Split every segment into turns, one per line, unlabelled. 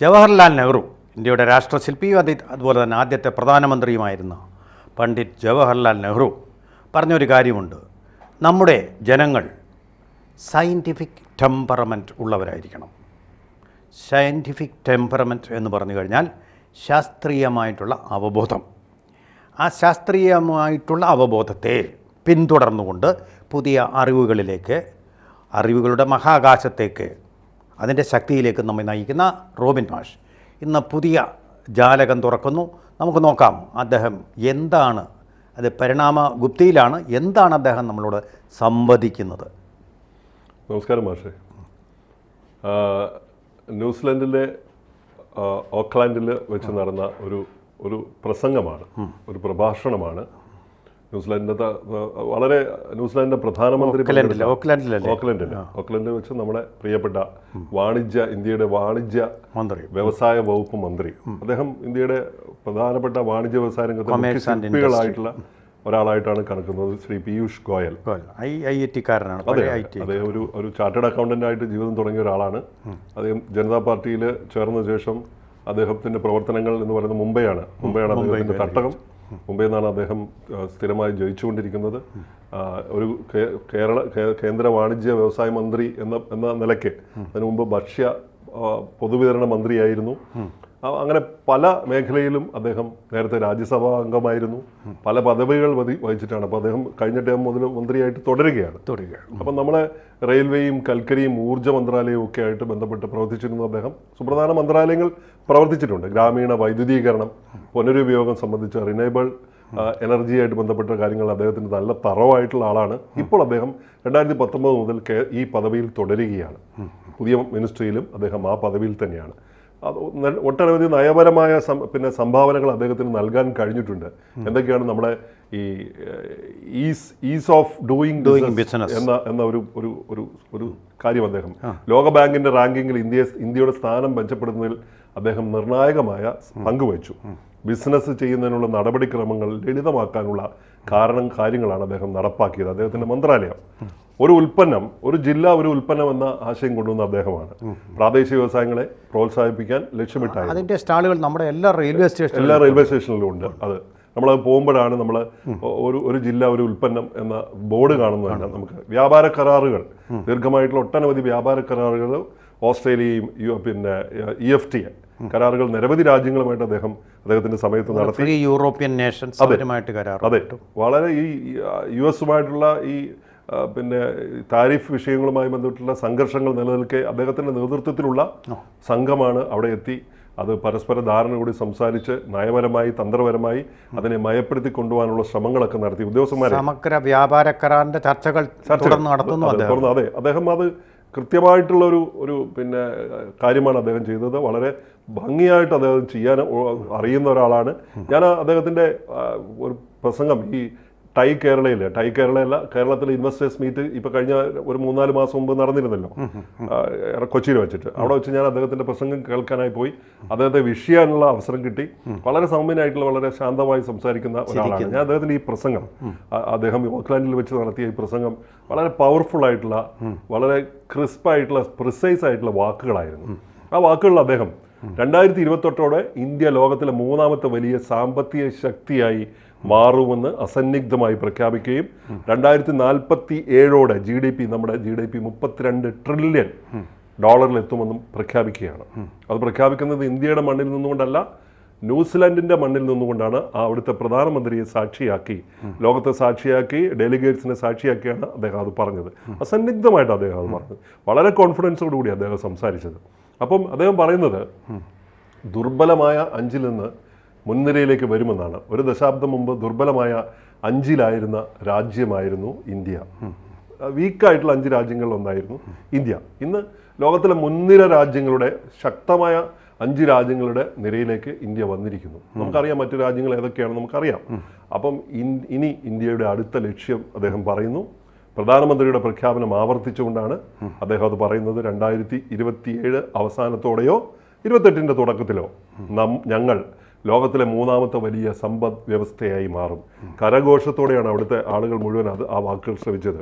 ജവഹർലാൽ നെഹ്റു ഇന്ത്യയുടെ രാഷ്ട്രശില്പിയും അതുപോലെ തന്നെ ആദ്യത്തെ പ്രധാനമന്ത്രിയുമായിരുന്ന പണ്ഡിറ്റ് ജവഹർലാൽ നെഹ്റു പറഞ്ഞൊരു കാര്യമുണ്ട്. നമ്മുടെ ജനങ്ങൾ സയൻറ്റിഫിക് ടെമ്പറമെൻറ്റ് ഉള്ളവരായിരിക്കണം. സയൻറ്റിഫിക് ടെമ്പറമെൻറ്റ് എന്ന് പറഞ്ഞു കഴിഞ്ഞാൽ ശാസ്ത്രീയമായിട്ടുള്ള അവബോധം. ആ ശാസ്ത്രീയമായിട്ടുള്ള അവബോധത്തെ പിന്തുടർന്നുകൊണ്ട് പുതിയ അറിവുകളിലേക്ക്, അറിവുകളുടെ മഹാകാശത്തേക്ക്, അതിൻ്റെ ശക്തിയിലേക്ക് നമ്മെ നയിക്കുന്ന റോബിൻ മാഷ് ഇന്ന് പുതിയ ജാലകം തുറക്കുന്നു. നമുക്ക് നോക്കാം അദ്ദേഹം എന്താണ്, അത് പരിണാമഗുപ്തിയിലാണ്, എന്താണ് അദ്ദേഹം നമ്മളോട് സംവദിക്കുന്നത്.
നമസ്കാരം മാഷേ. ന്യൂസിലൻഡിലെ ഓക്ലാൻഡിൽ വെച്ച് നടന്ന ഒരു പ്രസംഗമാണ്, ഒരു പ്രഭാഷണമാണ്. ന്യൂസിലാൻഡിന്റെ പ്രധാനമന്ത്രി ഓക്ലൻഡിൽ വെച്ച് നമ്മുടെ പ്രിയപ്പെട്ട ഇന്ത്യയുടെ വാണിജ്യ വ്യവസായ വകുപ്പ് മന്ത്രി, അദ്ദേഹം ഇന്ത്യയുടെ പ്രധാനപ്പെട്ട വാണിജ്യ വ്യവസായ രംഗത്തെ ശില്പികളായിട്ടുള്ള ഒരാളായിട്ടാണ് കണക്കുന്നത്, ശ്രീ പീയൂഷ് ഗോയൽ. അദ്ദേഹം ഒരു ചാർട്ടേഡ് അക്കൗണ്ടന്റ് ആയിട്ട് ജീവിതം തുടങ്ങിയ ഒരാളാണ്. അദ്ദേഹം ജനതാ പാർട്ടിയിൽ ചേർന്ന ശേഷം അദ്ദേഹത്തിന്റെ പ്രവർത്തനങ്ങൾ എന്ന് പറയുന്നത് മുംബൈയാണ് അദ്ദേഹത്തിന്റെ തട്ടകം. മുംബൈയിൽ നിന്നാണ് അദ്ദേഹം സ്ഥിരമായി ജയിച്ചുകൊണ്ടിരിക്കുന്നത്. ഒരു കേന്ദ്ര വാണിജ്യ വ്യവസായ മന്ത്രി എന്ന നിലയ്ക്ക് അതിനു മുമ്പ് ഭക്ഷ്യ പൊതുവിതരണ മന്ത്രിയായിരുന്നു. അങ്ങനെ പല മേഖലയിലും അദ്ദേഹം നേരത്തെ രാജ്യസഭാ അംഗമായിരുന്നു. പല പദവികൾ വഹിച്ചിട്ടാണ്. അപ്പോൾ അദ്ദേഹം കഴിഞ്ഞ ടേം മുതൽ മന്ത്രിയായിട്ട് തുടരുകയാണ്. അപ്പം നമ്മളെ റെയിൽവേയും കൽക്കരിയും ഊർജ്ജ മന്ത്രാലയവും ഒക്കെ ആയിട്ട് ബന്ധപ്പെട്ട് പ്രവർത്തിച്ചിരുന്നു. അദ്ദേഹം സുപ്രധാന മന്ത്രാലയങ്ങൾ പ്രവർത്തിച്ചിട്ടുണ്ട്. ഗ്രാമീണ വൈദ്യുതീകരണം, പുനരുപയോഗം സംബന്ധിച്ച റിന്യൂവബിൾ എനർജിയായിട്ട് ബന്ധപ്പെട്ട കാര്യങ്ങൾ അദ്ദേഹത്തിന് നല്ല തറവായിട്ടുള്ള ആളാണ്. ഇപ്പോൾ അദ്ദേഹം 2019 മുതൽ ഈ പദവിയിൽ തുടരുകയാണ്. പുതിയ മിനിസ്ട്രിയിലും അദ്ദേഹം ആ പദവിയിൽ തന്നെയാണ്. ഒട്ടനവധി നയപരമായ സംഭാവനകൾ അദ്ദേഹത്തിന് നൽകാൻ കഴിഞ്ഞിട്ടുണ്ട്. എന്തൊക്കെയാണ് നമ്മുടെ ഈ ഈസ് ഓഫ് ഡൂയിങ് ബിസിനസ് എന്ന ഒരു കാര്യം അദ്ദേഹം ലോക ബാങ്കിന്റെ റാങ്കിങ്ങിൽ ഇന്ത്യയുടെ സ്ഥാനം മെച്ചപ്പെടുന്നതിൽ അദ്ദേഹം നിർണായകമായ പങ്കുവച്ചു. ബിസിനസ് ചെയ്യുന്നതിനുള്ള നടപടിക്രമങ്ങൾ ലളിതമാക്കാനുള്ള കാര്യങ്ങളാണ് അദ്ദേഹം നടപ്പാക്കിയത്. അദ്ദേഹത്തിന്റെ മന്ത്രാലയം ഒരു ജില്ല ഒരു ഉൽപ്പന്നം എന്ന ആശയം കൊണ്ടുവന്ന അദ്ദേഹമാണ്. പ്രാദേശിക വ്യവസായങ്ങളെ പ്രോത്സാഹിപ്പിക്കാൻ ലക്ഷ്യമിട്ടായിരുന്നു.
അതിന്റെ സ്റ്റാളുകൾ നമ്മുടെ എല്ലാ റെയിൽവേ
സ്റ്റേഷനിലും ഉണ്ട്. അത് നമ്മളത് പോകുമ്പോഴാണ് നമ്മൾ ഒരു ജില്ല ഒരു ഉൽപ്പന്നം എന്ന ബോർഡ് കാണുന്നതാണ്. നമുക്ക് വ്യാപാര കരാറുകൾ, ദീർഘമായിട്ടുള്ള ഒട്ടനവധി വ്യാപാര കരാറുകൾ ഓസ്ട്രേലിയയും EFTA കരാറുകൾ നിരവധി രാജ്യങ്ങളുമായിട്ട് അദ്ദേഹത്തിന്റെ സമയത്ത് നടത്തി.
European Nations.
അതെ, വളരെ ഈ US-ഉമായിട്ടുള്ള ഈ താരിഫ് വിഷയങ്ങളുമായി ബന്ധപ്പെട്ടുള്ള സംഘർഷങ്ങൾ നിലനിൽക്കെ അദ്ദേഹത്തിന്റെ നേതൃത്വത്തിലുള്ള സംഘമാണ് അവിടെ എത്തി അത് പരസ്പര ധാരണ കൂടി സംസാരിച്ച് നയപരമായി തന്ത്രപരമായി അതിനെ മയപ്പെടുത്തി കൊണ്ടുപോകാനുള്ള ശ്രമങ്ങളൊക്കെ നടത്തി. ഉദ്യോഗസ്ഥന്മാരെ
സമഗ്ര വ്യാപാര കരാറിന്റെ ചർച്ചകൾ നടത്തുന്നു.
അതെ, അദ്ദേഹം അത് കൃത്യമായിട്ടുള്ള ഒരു കാര്യമാണ് അദ്ദേഹം ചെയ്തത്. വളരെ ഭംഗിയായിട്ട് അദ്ദേഹം ചെയ്യാൻ അറിയുന്ന ഒരാളാണ്. ഞാൻ അദ്ദേഹത്തിന്റെ ഒരു പ്രസംഗം ഈ കേരളത്തിൽ ഇൻവെസ്റ്റേഴ്സ് മീറ്റ് ഇപ്പൊ കഴിഞ്ഞ ഒരു 3-4 മാസം മുമ്പ് നടന്നിരുന്നല്ലോ കൊച്ചിയിൽ വെച്ചിട്ട്. അവിടെ വെച്ച് ഞാൻ അദ്ദേഹത്തിന്റെ പ്രസംഗം കേൾക്കാനായി പോയി. അദ്ദേഹത്തെ വിഷയാനുള്ള അവസരം കിട്ടി. വളരെ സൗമ്യനായിട്ടുള്ള, വളരെ ശാന്തമായി സംസാരിക്കുന്ന ഒരാളാണ്. ഞാൻ അദ്ദേഹത്തിന്റെ ഈ പ്രസംഗം, അദ്ദേഹം ഓക്ലാൻഡിൽ വെച്ച് നടത്തിയ ഈ പ്രസംഗം വളരെ പവർഫുൾ ആയിട്ടുള്ള, വളരെ ക്രിസ്പായിട്ടുള്ള, പ്രിസൈസ് ആയിട്ടുള്ള വാക്കുകളായിരുന്നു. ആ വാക്കുകളിൽ അദ്ദേഹം 2028 ഇന്ത്യ ലോകത്തിലെ 3ാമത്തെ വലിയ സാമ്പത്തിക ശക്തിയായി മാറുമെന്ന് അസന്നിഗ്ധമായി പ്രഖ്യാപിക്കുകയും 2047 നമ്മുടെ GDP $32 ട്രില്യൺ എത്തുമെന്നും പ്രഖ്യാപിക്കുകയാണ്. അത് പ്രഖ്യാപിക്കുന്നത് ഇന്ത്യയുടെ മണ്ണിൽ നിന്നുകൊണ്ടല്ല, ന്യൂസിലാൻഡിന്റെ മണ്ണിൽ നിന്നുകൊണ്ടാണ്. അവിടുത്തെ പ്രധാനമന്ത്രിയെ സാക്ഷിയാക്കി, ലോകത്തെ സാക്ഷിയാക്കി, ഡെലിഗേറ്റ്സിനെ സാക്ഷിയാക്കിയാണ് അദ്ദേഹം അത് പറഞ്ഞത്. അസന്നിഗ്ധമായിട്ട് അദ്ദേഹം അത് പറഞ്ഞത്, വളരെ കോൺഫിഡൻസോടുകൂടി അദ്ദേഹം സംസാരിച്ചത്. അപ്പം അദ്ദേഹം പറയുന്നത് ദുർബലമായ 5-ൽ നിന്ന് മുൻനിരയിലേക്ക് വരുമെന്നാണ്. ഒരു ദശാബ്ദം മുമ്പ് ദുർബലമായ 5-ലായിരുന്ന രാജ്യമായിരുന്നു ഇന്ത്യ. വീക്കായിട്ടുള്ള 5 രാജ്യങ്ങളിൽ ഒന്നായിരുന്നു ഇന്ത്യ. ഇന്ന് ലോകത്തിലെ മുൻനിര രാജ്യങ്ങളുടെ, ശക്തമായ 5 രാജ്യങ്ങളുടെ നിരയിലേക്ക് ഇന്ത്യ വന്നിരിക്കുന്നു. നമുക്കറിയാം മറ്റു രാജ്യങ്ങൾ ഏതൊക്കെയാണെന്ന് നമുക്കറിയാം. അപ്പം ഇനി ഇന്ത്യയുടെ അടുത്ത ലക്ഷ്യം അദ്ദേഹം പറയുന്നു. പ്രധാനമന്ത്രിയുടെ പ്രഖ്യാപനം ആവർത്തിച്ചുകൊണ്ടാണ് അദ്ദേഹം അത് പറയുന്നത്. 2027 അവസാനത്തോടെയോ 28ന്റെ തുടക്കത്തിലോ ഞങ്ങൾ ലോകത്തിലെ മൂന്നാമത്തെ വലിയ സമ്പദ് വ്യവസ്ഥയായി മാറും. കരഘോഷത്തോടെയാണ് അവിടുത്തെ ആളുകൾ മുഴുവൻ ആ വാക്കുകൾ ശ്രമിച്ചത്.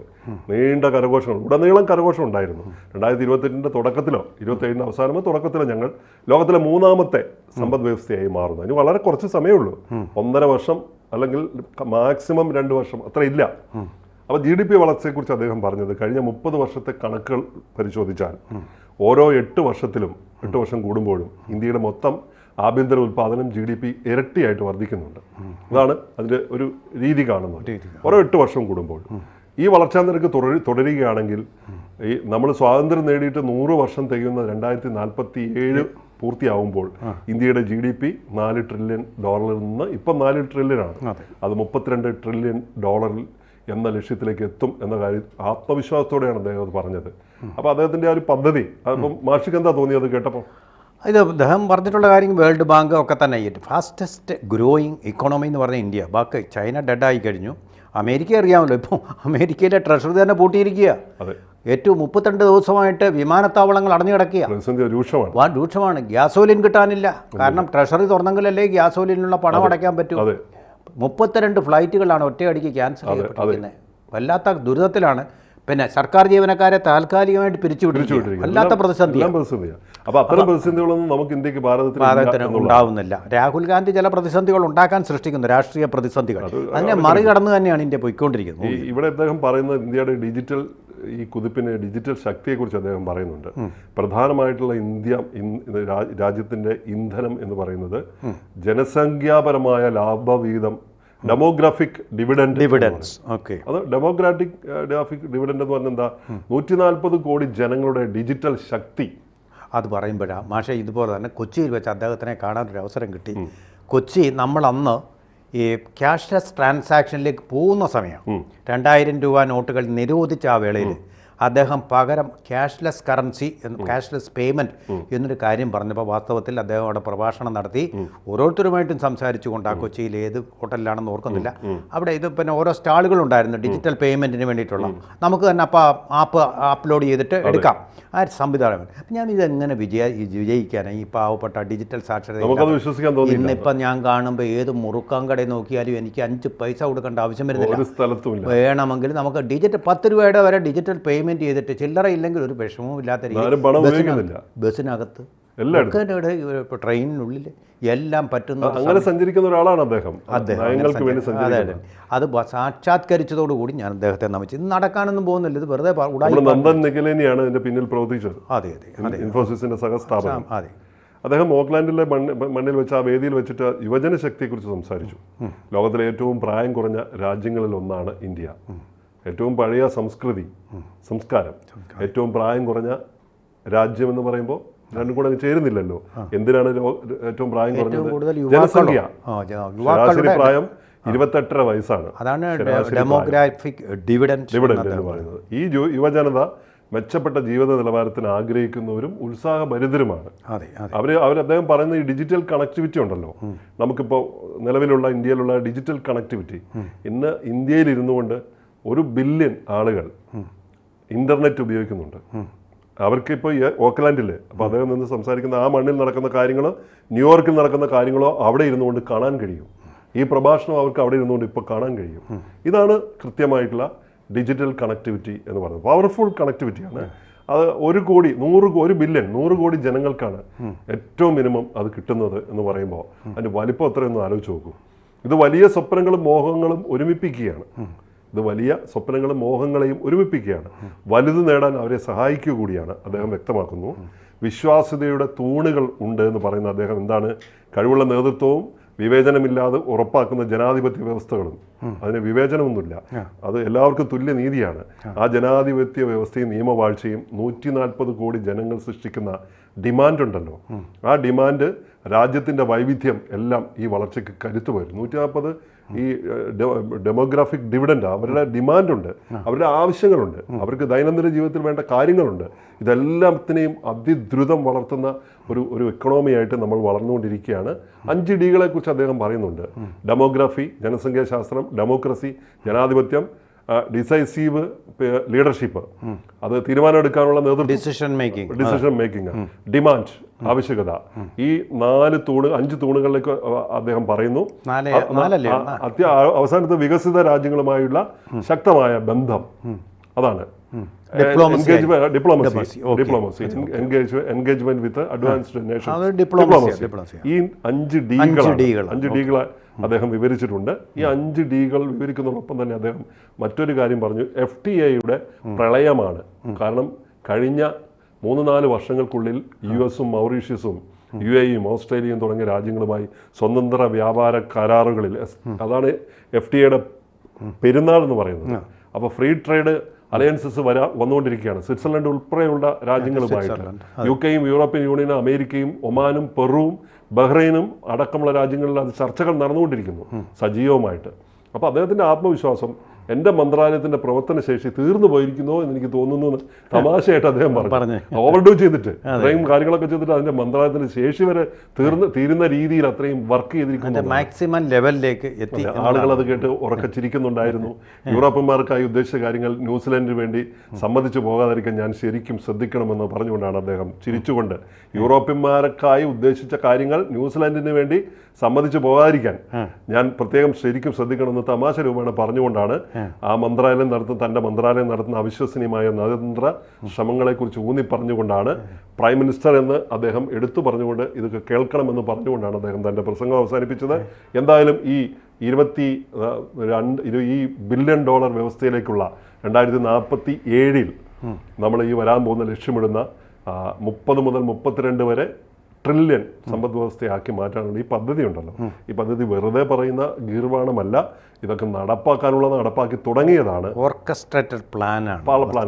നീണ്ട കരഘോഷങ്ങൾ, ഉടനീളം കരഘോഷം ഉണ്ടായിരുന്നു. 2028 തുടക്കത്തിലോ 27 അവസാനമോ തുടക്കത്തിലോ ഞങ്ങൾ ലോകത്തിലെ മൂന്നാമത്തെ സമ്പദ് വ്യവസ്ഥയായി മാറുന്നു. അതിന് വളരെ കുറച്ച് സമയമുള്ളൂ, 1.5 വർഷം അല്ലെങ്കിൽ മാക്സിമം 2 വർഷം, അത്ര ഇല്ല. അപ്പോൾ GDP വളർച്ചയെക്കുറിച്ച് അദ്ദേഹം പറഞ്ഞത് കഴിഞ്ഞ 30 വർഷത്തെ കണക്കുകൾ പരിശോധിച്ചാൽ ഓരോ 8 വർഷം കൂടുമ്പോഴും ഇന്ത്യയുടെ മൊത്തം ആഭ്യന്തര ഉൽപ്പാദനം GDP ഇരട്ടിയായിട്ട് വർദ്ധിക്കുന്നുണ്ട്. ഇതാണ് അതിൻ്റെ ഒരു രീതി കാണുന്നത്. ഓരോ 8 വർഷം കൂടുമ്പോൾ ഈ വളർച്ചാ നിരക്ക് തുടരുകയാണെങ്കിൽ നമ്മൾ സ്വാതന്ത്ര്യം നേടിയിട്ട് 100 വർഷം തികയുന്ന 2047 പൂർത്തിയാവുമ്പോൾ ഇന്ത്യയുടെ GDP $4 ട്രില്യൺ നിന്ന് ഇപ്പം $4 ട്രില്യനാണ്. അത് $32 ട്രില്യൺ എന്ന ലക്ഷ്യത്തിലേക്ക് എത്തും എന്ന കാര്യം ആത്മവിശ്വാസത്തോടെയാണ് അദ്ദേഹം അത് പറഞ്ഞത്. അപ്പോൾ അദ്ദേഹത്തിൻ്റെ ആ ഒരു പദ്ധതി, അപ്പം മാഷിക്ക് എന്താ തോന്നിയത് കേട്ടപ്പോൾ?
ഇത് അദ്ദേഹം പറഞ്ഞിട്ടുള്ള കാര്യം വേൾഡ് ബാങ്ക് ഒക്കെ തന്നെ ഫാസ്റ്റസ്റ്റ് ഗ്രോയിങ് ഇക്കോണമി എന്ന് പറഞ്ഞ ഇന്ത്യ. ബാക്കി ചൈന ഡെഡായി കഴിഞ്ഞു. അമേരിക്ക അറിയാമല്ലോ, ഇപ്പോൾ അമേരിക്കയിലെ ട്രഷറി തന്നെ പൂട്ടിയിരിക്കുക. ഏറ്റവും 32 ദിവസമായിട്ട് വിമാനത്താവളങ്ങൾ അടഞ്ഞു കിടക്കുക. രൂക്ഷമാണ്. ഗ്യാസോലിൻ കിട്ടാനില്ല. കാരണം ട്രഷറി തുറന്നെങ്കിലല്ലേ ഗ്യാസോലിനുള്ള പണം അടയ്ക്കാൻ പറ്റൂ. 32 ഫ്ലൈറ്റുകളാണ് ഒറ്റയടിക്ക് ക്യാൻസൽ ചെയ്യപ്പെട്ടിരിക്കുന്നത്. വല്ലാത്ത ദുരിതത്തിലാണ്. പിന്നെ സർക്കാർ ജീവനക്കാരെ താൽക്കാലികമായിട്ട് പിരിച്ചുവിട്ടിരിക്കുക. വല്ലാത്ത പ്രതിസന്ധിയാണ്.
അപ്പോൾ അത്തരം പ്രതിസന്ധികളൊന്നും നമുക്ക് ഇന്ത്യക്ക് ഭാരതത്തിന്
ഉണ്ടാവുന്നില്ല. രാഹുൽ ഗാന്ധി ചില പ്രതിസന്ധികൾ ഉണ്ടാക്കാൻ സൃഷ്ടിക്കുന്നു, രാഷ്ട്രീയ പ്രതിസന്ധികൾ. അതിനെ മറികടന്ന് തന്നെയാണ് ഇന്ത്യ പോയിക്കൊണ്ടിരിക്കുന്നത്.
ഇവിടെ അദ്ദേഹം പറയുന്നത് ഇന്ത്യയുടെ ഡിജിറ്റൽ ശക്തിയെക്കുറിച്ച് അദ്ദേഹം പറയുന്നുണ്ട്. പ്രധാനമായിട്ടുള്ള രാജ്യത്തിന്റെ ഇന്ധനം എന്ന് പറയുന്നത് ജനസംഖ്യാപരമായ ലാഭവിഹിതം, ഡെമോഗ്രാഫിക് ഡിവിഡൻസ്. അത് ഡെമോഗ്രാഫിക് ഡിവിഡൻഡ് എന്ന് പറഞ്ഞാൽ എന്താ? 140 കോടി ജനങ്ങളുടെ ഡിജിറ്റൽ ശക്തി.
അത് പറയുമ്പോഴാണ് മാഷെ ഇതുപോലെ തന്നെ കൊച്ചിയിൽ വെച്ച് അദ്ദേഹത്തിനെ കാണാനൊരു അവസരം കിട്ടി. കൊച്ചി നമ്മൾ അന്ന് ഈ ക്യാഷ്ലെസ് ട്രാൻസാക്ഷനിലേക്ക് പോകുന്ന സമയം 2000 രൂപ നോട്ടുകൾ നിരോധിച്ച ആ വേളയിൽ അദ്ദേഹം പകരം ക്യാഷ്ലെസ് കറൻസി, ക്യാഷ്ലെസ് പേയ്മെൻറ്റ് എന്നൊരു കാര്യം പറഞ്ഞപ്പോൾ വാസ്തവത്തിൽ അദ്ദേഹം അവിടെ പ്രഭാഷണം നടത്തി. ഓരോരുത്തരുമായിട്ടും സംസാരിച്ചുകൊണ്ട്, ആ കൊച്ചിയിൽ ഏത് ഹോട്ടലിലാണെന്ന് ഓർക്കുന്നില്ല, അവിടെ ഇത് പിന്നെ ഓരോ സ്റ്റാളുകളുണ്ടായിരുന്നു ഡിജിറ്റൽ പേയ്മെൻറ്റിന് വേണ്ടിയിട്ടുള്ള. നമുക്ക് തന്നെ അപ്പോൾ ആപ്പ് അപ്ലോഡ് ചെയ്തിട്ട് എടുക്കാം, ആ സംവിധാനം. അപ്പം ഞാൻ ഇതെങ്ങനെ വിജയിക്കാനാണ് ഈ പാവപ്പെട്ട ഡിജിറ്റൽ സാക്ഷരത? ഇന്നിപ്പം ഞാൻ കാണുമ്പോൾ ഏത് മുറുക്കാൻ കടയിൽ നോക്കിയാലും എനിക്ക് 5 പൈസ കൊടുക്കേണ്ട ആവശ്യം വരുന്നില്ല. വേണമെങ്കിൽ നമുക്ക് ഡിജിറ്റൽ 10 രൂപയുടെ വരെ ഡിജിറ്റൽ പേയ്മെൻറ്റ് ചെയ്തിട്ട് ചില്ലറ ഇല്ലെങ്കിൽ ഒരു വിഷമവും ഇല്ലാത്ത രീതിയിൽ ബസ്സിനകത്ത്, ട്രെയിനിനുള്ളിൽ എല്ലാം പറ്റുന്ന
അങ്ങനെ സഞ്ചരിക്കുന്ന ഒരാളാണ് അദ്ദേഹം.
അതെ, അത് സാക്ഷാത്കരിച്ചതോടുകൂടി ഞാൻ അദ്ദേഹത്തെ നമിച്ചു. ഇത് നടക്കാനൊന്നും പോകുന്നില്ല, ഇത് വെറുതെ
നന്ദൻ നിഖിലേനിയാണ് ഇതിന്റെ പിന്നിൽ പ്രവർത്തിച്ചത്.
അതെ,
ഇൻഫോസിസിന്റെ സഹസ്ഥാപനം. അദ്ദേഹം ഓക്ലാൻഡിലെ മണ്ണിൽ വെച്ച് ആ വേദിയിൽ വെച്ചിട്ട് യുവജന ശക്തിയെക്കുറിച്ച് സംസാരിച്ചു. ലോകത്തിലെ ഏറ്റവും പ്രായം കുറഞ്ഞ രാജ്യങ്ങളിൽ ഒന്നാണ് ഇന്ത്യ. ഏറ്റവും പഴയ സംസ്കാരം, ഏറ്റവും പ്രായം കുറഞ്ഞ രാജ്യം എന്ന് പറയുമ്പോൾ രണ്ടും കൂടെ ചേരുന്നില്ലല്ലോ. എന്തിനാണ് ഏറ്റവും പ്രായം കുറഞ്ഞത്? ജനസംഖ്യ. ശരാശരി പ്രായം 28.5 വയസ്സാണ്.
അതാണ് ഡെമോഗ്രാഫിക് ഡിവിഡൻഡ്
എന്ന് പറയുന്നത്. ഈ യുവജനത മെച്ചപ്പെട്ട ജീവിത നിലവാരത്തിന് ആഗ്രഹിക്കുന്നവരും ഉത്സാഹഭരിതരുമാണ്. അദ്ദേഹം പറയുന്ന ഈ ഡിജിറ്റൽ കണക്ടിവിറ്റി ഉണ്ടല്ലോ, നമുക്കിപ്പോൾ നിലവിലുള്ള ഇന്ത്യയിലുള്ള ഡിജിറ്റൽ കണക്ടിവിറ്റി, ഇന്ന് ഇന്ത്യയിൽ ഇരുന്നു കൊണ്ട് 1 ബില്യൺ ആളുകൾ ഇന്റർനെറ്റ് ഉപയോഗിക്കുന്നുണ്ട്. അവർക്കിപ്പോൾ ഈ ഓക്ലാൻഡിൽ, അപ്പോൾ അദ്ദേഹം നിന്ന് സംസാരിക്കുന്ന ആ മണ്ണിൽ നടക്കുന്ന കാര്യങ്ങളോ ന്യൂയോർക്കിൽ നടക്കുന്ന കാര്യങ്ങളോ അവിടെ ഇരുന്നുകൊണ്ട് കാണാൻ കഴിയും. ഈ പ്രഭാഷണം അവർക്ക് അവിടെ ഇരുന്നുകൊണ്ട് ഇപ്പോൾ കാണാൻ കഴിയും. ഇതാണ് കൃത്യമായിട്ടുള്ള ഡിജിറ്റൽ കണക്ടിവിറ്റി എന്ന് പറയുന്നത്. പവർഫുൾ കണക്ടിവിറ്റിയാണ്. അത് 1 ബില്യൺ 100 കോടി ജനങ്ങൾക്കാണ് ഏറ്റവും മിനിമം അത് കിട്ടുന്നത് എന്ന് പറയുമ്പോൾ അതിൻ്റെ വലിപ്പം എത്രയൊന്നും ആലോചിച്ച് നോക്കൂ. ഇത് വലിയ സ്വപ്നങ്ങളും മോഹങ്ങളും ഒരുമിപ്പിക്കുകയാണ്. വലുത് നേടാൻ അവരെ സഹായിക്കുക കൂടിയാണ് അദ്ദേഹം വ്യക്തമാക്കുന്നു. വിശ്വാസ്യതയുടെ തൂണുകൾ ഉണ്ട് എന്ന് പറയുന്ന അദ്ദേഹം എന്താണ്? കഴിവുള്ള നേതൃത്വവും വിവേചനമില്ലാതെ ഉറപ്പാക്കുന്ന ജനാധിപത്യ വ്യവസ്ഥകളും. അതിന് വിവേചനമൊന്നുമില്ല, അത് എല്ലാവർക്കും തുല്യ നീതിയാണ്. ആ ജനാധിപത്യ വ്യവസ്ഥയും നിയമവാഴ്ചയും 140 കോടി ജനങ്ങൾ സൃഷ്ടിക്കുന്ന ഡിമാൻഡ് ഉണ്ടല്ലോ, ആ ഡിമാൻഡ്, രാജ്യത്തിൻ്റെ വൈവിധ്യം എല്ലാം ഈ വളർച്ചയ്ക്ക് കരുത്തു വരും. 140 ഈ ഡെമോഗ്രാഫിക് ഡിവിഡൻഡ്, അവരുടെ ഡിമാൻഡുണ്ട്, അവരുടെ ആവശ്യങ്ങളുണ്ട്, അവർക്ക് ദൈനംദിന ജീവിതത്തിൽ വേണ്ട കാര്യങ്ങളുണ്ട്. ഇതെല്ലാത്തിനെയും അതിദ്രുതം വളർത്തുന്ന ഒരു എക്കണോമിയായിട്ട് നമ്മൾ വളർന്നുകൊണ്ടിരിക്കുകയാണ്. 5 ഡികളെ കുറിച്ച് അദ്ദേഹം പറയുന്നുണ്ട്. ഡെമോഗ്രഫി, ജനസംഖ്യാശാസ്ത്രം; ഡെമോക്രസി, ജനാധിപത്യം; ഡിസൈസീവ് ലീഡർഷിപ്പ്, അത് തീരുമാനമെടുക്കാനുള്ള നേതൃത്വം,
ഡിസിഷൻ
മേക്കിംഗ്, ഡിമാൻഡ്, ആവശ്യകത, ഈ 5 തൂണുകളിലേക്ക് അദ്ദേഹം പറയുന്നു. അവസാനത്തെ വികസിത രാജ്യങ്ങളുമായുള്ള ശക്തമായ ബന്ധം, അതാണ് എൻഗേജ്മെന്റ് വിത്ത് അഡ്വാൻസ്ഡ് നേഷൻസ്, ഡിപ്ലോമസി. ഈ 5 ഡികളെ അദ്ദേഹം വിവരിച്ചിട്ടുണ്ട്. ഈ 5 ഡികൾ വിവരിക്കുന്നതോടൊപ്പം തന്നെ അദ്ദേഹം മറ്റൊരു കാര്യം പറഞ്ഞു. FTAയുടെ പ്രളയമാണ്. കാരണം കഴിഞ്ഞ 3-4 വർഷങ്ങൾക്കുള്ളിൽ US-ഉം മൗറീഷ്യസും UAE-യും ഓസ്ട്രേലിയയും തുടങ്ങിയ രാജ്യങ്ങളുമായി സ്വതന്ത്ര വ്യാപാര കരാറുകളിൽ, അതാണ് FTAയുടെ പെരുന്നാൾ എന്ന് പറയുന്നത്. അപ്പോൾ ഫ്രീ ട്രേഡ് അലയൻസസ് വന്നുകൊണ്ടിരിക്കുകയാണ്. സ്വിറ്റ്സർലൻഡ് ഉൾപ്പെടെയുള്ള രാജ്യങ്ങളുമായിട്ട്, UK-യും യൂറോപ്യൻ യൂണിയനും അമേരിക്കയും ഒമാനും പെറുവും ബഹ്റൈനും അടക്കമുള്ള രാജ്യങ്ങളിൽ അത് ചർച്ചകൾ നടന്നുകൊണ്ടിരിക്കുന്നു സജീവമായിട്ട്. അപ്പോൾ അദ്ദേഹത്തിൻ്റെ ആത്മവിശ്വാസം എൻ്റെ മന്ത്രാലയത്തിൻ്റെ പ്രവർത്തന ശേഷി തീർന്നു പോയിരിക്കുന്നോ എന്ന് എനിക്ക് തോന്നുന്നു എന്ന് തമാശയായിട്ട് അദ്ദേഹം പറഞ്ഞു. ഓവർഡൂ ചെയ്തിട്ട് അത്രയും കാര്യങ്ങളൊക്കെ ചെയ്തിട്ട് അതിൻ്റെ മന്ത്രാലയത്തിൻ്റെ ശേഷി വരെ തീരുന്ന രീതിയിൽ അത്രയും വർക്ക് ചെയ്തിരിക്കുന്നു.
മാക്സിമം ലെവലിലേക്ക് എത്തി.
ആളുകൾ അത് കേട്ട് ഉറക്കച്ചിരിക്കുന്നുണ്ടായിരുന്നു. യൂറോപ്യന്മാർക്കായി ഉദ്ദേശിച്ച കാര്യങ്ങൾ ന്യൂസിലൻഡിന് വേണ്ടി സമ്മതിച്ചു പോകാതിരിക്കാൻ ഞാൻ ശരിക്കും ശ്രദ്ധിക്കണമെന്ന് പറഞ്ഞുകൊണ്ടാണ് അദ്ദേഹം ചിരിച്ചുകൊണ്ട് യൂറോപ്യന്മാർക്കായി ഉദ്ദേശിച്ച കാര്യങ്ങൾ ന്യൂസിലൻഡിന് വേണ്ടി സമ്മതിച്ചു പോകാതിരിക്കാൻ ഞാൻ പ്രത്യേകം ശരിക്കും ശ്രദ്ധിക്കണമെന്ന് തമാശ രൂപേണ പറഞ്ഞുകൊണ്ടാണ് തൻ്റെ മന്ത്രാലയം നടത്തുന്ന അവിശ്വസനീയമായ നയതന്ത്ര ശ്രമങ്ങളെക്കുറിച്ച് ഊന്നി പറഞ്ഞുകൊണ്ടാണ് പ്രൈം മിനിസ്റ്റർ എന്ന് അദ്ദേഹം എടുത്തു പറഞ്ഞുകൊണ്ട് ഇതൊക്കെ കേൾക്കണമെന്ന് പറഞ്ഞുകൊണ്ടാണ് അദ്ദേഹം തൻ്റെ പ്രസംഗം അവസാനിപ്പിച്ചത്. എന്തായാലും ഈ $22 ബില്യൺ വ്യവസ്ഥയിലേക്കുള്ള 2047 നമ്മൾ ഈ വരാൻ പോകുന്ന ലക്ഷ്യമിടുന്ന 30 മുതൽ 32 വരെ ട്രില്യൺ സമ്പദ് വ്യവസ്ഥയാക്കി മാറ്റാനുള്ള ഈ പദ്ധതി ഉണ്ടല്ലോ, ഈ പദ്ധതി വെറുതെ പറയുന്ന ഗീർവാണമല്ല, ഇതൊക്കെ നടപ്പാക്കി തുടങ്ങിയതാണ്.
ഓർക്കസ്ട്രേറ്റഡ് പ്ലാനാണ്.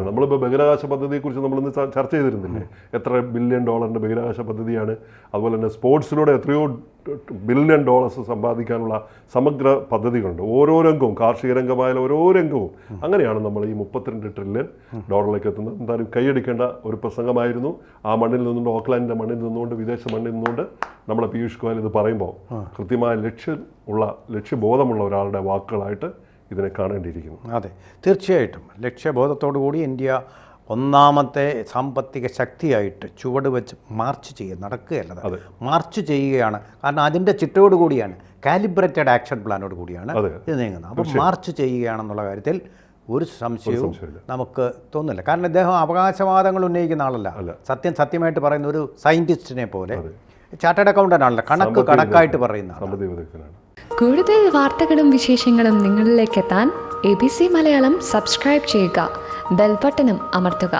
നമ്മളിപ്പോൾ ബഹിരാകാശ പദ്ധതിയെക്കുറിച്ച് നമ്മളിന്ന് ചർച്ച ചെയ്തിരുന്നില്ലേ, എത്ര $1 ബില്യൺ ബഹിരാകാശ പദ്ധതിയാണ്. അതുപോലെ തന്നെ സ്പോർട്സിലൂടെ എത്രയോ $1 ബില്യൺ സമ്പാദിക്കാനുള്ള സമഗ്ര പദ്ധതികളുണ്ട്. ഓരോ രംഗവും, കാർഷിക രംഗമായാലും ഓരോ രംഗവും. അങ്ങനെയാണ് നമ്മൾ ഈ $32 ട്രില്യൺ എത്തുന്നത്. എന്തായാലും കൈയടിക്കേണ്ട ഒരു പ്രസംഗമായിരുന്നു. ആ മണ്ണിൽ നിന്നുകൊണ്ട്, ഓക്ലാൻഡിൻ്റെ മണ്ണിൽ നിന്നുകൊണ്ട്, വിദേശ മണ്ണിൽ നിന്നുകൊണ്ട് നമ്മളെ പീയൂഷ് ഗോയൽ ഇത് പറയുമ്പോൾ കൃത്യമായ ലക്ഷ്യബോധമുള്ള ഒരാളുടെ വാക്കുകളായിട്ട് ഇതിനെ കാണേണ്ടിയിരിക്കുന്നു.
അതെ, തീർച്ചയായിട്ടും ലക്ഷ്യബോധത്തോടു കൂടി ഇന്ത്യ ഒന്നാമത്തെ സാമ്പത്തിക ശക്തിയായിട്ട് ചുവട് വെച്ച് നടക്കുകയല്ല, മാർച്ച് ചെയ്യുകയാണ്. കാരണം അതിൻ്റെ ചിട്ടയോട് കൂടിയാണ്, കാലിബ്രേറ്റഡ് ആക്ഷൻ പ്ലാനോട് കൂടിയാണ് ഇത് നീങ്ങുന്നത്. അപ്പോൾ മാർച്ച് ചെയ്യുകയാണെന്നുള്ള കാര്യത്തിൽ ഒരു സംശയവും നമുക്ക് തോന്നുന്നില്ല. കാരണം ഇദ്ദേഹം അവകാശവാദങ്ങൾ ഉന്നയിക്കുന്ന ആളല്ല, സത്യമായിട്ട് പറയുന്ന ഒരു സയൻറ്റിസ്റ്റിനെ പോലെ, ചാർട്ടേഡ് അക്കൗണ്ടൻ്റ് ആണല്ലോ, കണക്കായിട്ട് പറയുന്ന ആളാണ്.
കൂടുതൽ വാർത്തകളും വിശേഷങ്ങളും നിങ്ങളിലേക്ക് എത്താൻ ABC മലയാളം സബ്സ്ക്രൈബ് ചെയ്യുക, ബെൽ ബട്ടണും അമർത്തുക.